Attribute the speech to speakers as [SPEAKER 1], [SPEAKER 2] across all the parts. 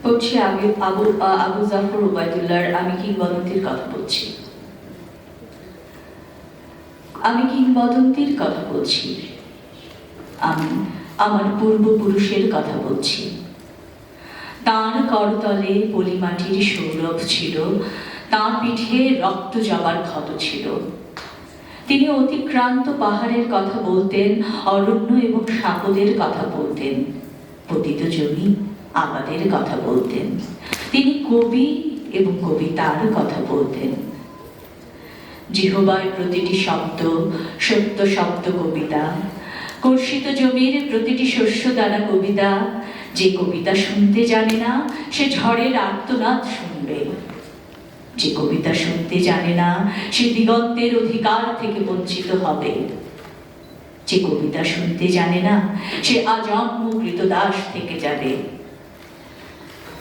[SPEAKER 1] পড়ছি আবু জাফর ওবায়দুল্লাহর আমি কিংবদন্তির কথা বলছি। আমি কিংবদন্তির কথা বলছি। আমি আমার পূর্বপুরুষের কথা বলছি। তাঁর করতলে পলিমাটির সৌরভ ছিল, তাঁর পিঠে রক্ত জবার ক্ষত ছিল। তিনি অতিক্রান্ত পাহাড়ের কথা বলতেন, অরণ্য এবং সাপদের কথা বলতেন, পতিত জমি আবাদের কথা বলতেন। তিনি কবি এবং কবিতার কথা বলতেন। জিহ্বার প্রতিটি শব্দ সত্য শব্দ কবিতা, কর্ষিত জমির প্রতিটি শস্য দ্বারা কবিতা। যে কবিতা শুনতে জানে না সে ঝড়ের আর্তনাদ শুনবে। যে কবিতা শুনতে জানে না সে দিগন্তের অধিকার থেকে বঞ্চিত হবে। যে কবিতা শুনতে জানে না সে আজন্ম কৃতদাস থেকে যাবে।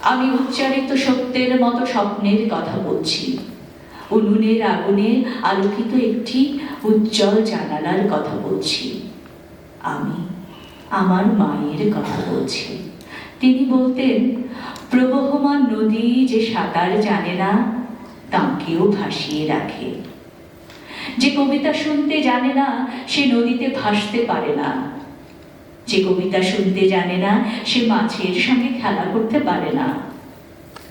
[SPEAKER 1] আমি উচ্চারিত সত্যের মতো স্বপ্নের কথা বলছি। উনুনের আগুনে আলোকিত একটি উজ্জ্বল জানালার কথা বলছি। আমি আমার মায়ের কথা বলছি। তিনি বলতেন, প্রবহমান নদী যে সাঁতার জানে না তাকেও ভাসিয়ে রাখে। যে কবিতা শুনতে জানে না সে নদীতে ভাসতে পারে না। যে কবিতা শুনতে জানে না সে মাছের সঙ্গে খেলা করতে পারে না।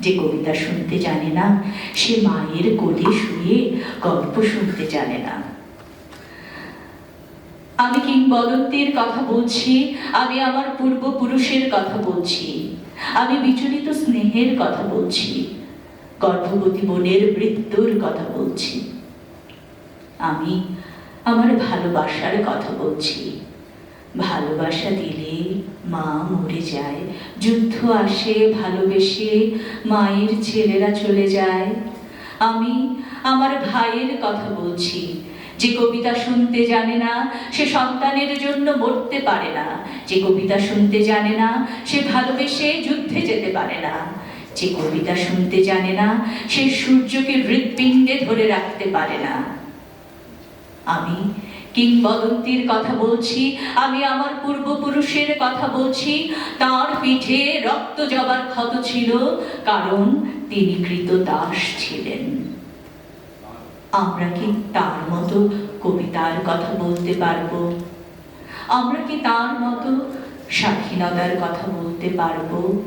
[SPEAKER 1] যে কবিতা শুনতে জানে না সে মায়ের কোলে শুয়ে গল্প শুনতে জানে না। আমি কিংবদন্তির কথা বলছি। আমি আমার পূর্বপুরুষের কথা বলছি। আমি বিচলিত স্নেহের কথা বলছি। গর্ভবতী বোনের মৃত্যুর কথা বলছি। আমি আমার ভালোবাসার কথা বলছি। ভালোবাসা দিলে মা মরে যায়, যুদ্ধ আসে ভালোবেসে মায়ের ছেলেরা চলে যায়। আমি আমার ভাইয়ের কথা বলছি। যে কবিতা শুনতে জানে না সে সন্তানের জন্য মরতে পারে না। যে কবিতা শুনতে জানে না সে ভালোবেসে যুদ্ধে যেতে পারে না। যে কবিতা শুনতে জানে না সে সূর্যকে হৃৎপিণ্ডে ধরে রাখতে পারে না। আমি কিংবদন্তির কথা বলছি। আমি আমার পূর্বপুরুষের কথা বলছি। তার পিঠে রক্ত জবার ক্ষত ছিল, কারণ তিনি কৃতদাস ছিলেন। আমরা কি তার মতো কবিতার কথা বলতে পারবো? আমরা কি তার মতো স্বাধীনতার কথা বলতে পারবো?